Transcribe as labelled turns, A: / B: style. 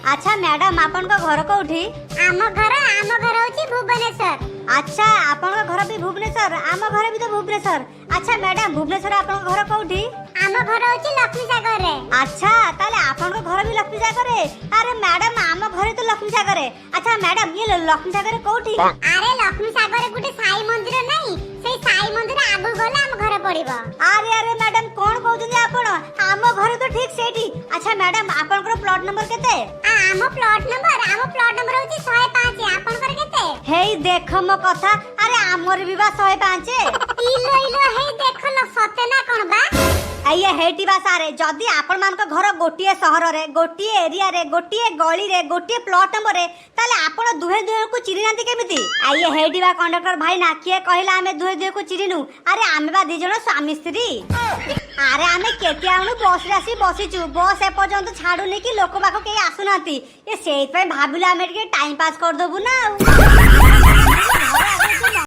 A: अच्छा मैडम आपन को घर कोठी?
B: आम घर होची भुवनेश्वर।
A: अच्छा आपन को घर भी भुवनेश्वर, आम घर भी तो भुवनेश्वर। अच्छा मैडम भुवनेश्वर आपन को घर कोठी?
B: आम घर होची लक्ष्मी सागर रे।
A: अच्छा ताले आपन को घर भी लक्ष्मी सागर रे। अरे मैडम आम घर तो लक्ष्मी सागर रे। अच्छा मैडम ये लक्ष्मी सागर कोठी?
B: अरे लक्ष्मी सागर गुटे साई मंदिर नहीं, सेई साई मंदिर आगु गले आम घर पड़िबो।
A: अरे अरे मैडम कोन कहउछन आपन? आम घर तो ठीक सेठी। अच्छा मैडम आपन को प्लॉट नंबर केते?
B: आम प्लॉट नंबर होची 105। आपन कर केते?
A: हेई देखो मो कथा। अरे आमर भी बा 105।
B: इलो हेई देखलो सते ना कोन बा?
A: आइए हेटी बासारे जदी आपण मान को घर गोटिए शहर रे, गोटिए एरिया रे, गोटिए गली रे, गोटिए प्लॉट नंबर रे, ताले आपण दुहे दुहे को चिरि नांती केमिति? आइए हेटी बा कंडक्टर भाई ना किए कहिला हमें दुहे दुहे को चिरिनु? अरे आमे बा दी जण स्वामी स्त्री। अरे आमे केति आउनु बस रे आसी बसिचु, बस ए पर्यंत छाडुनी कि लोक बाको के आसुनांती। ए सेइ पे भाबिला हमें के टाइम पास कर दबु ना।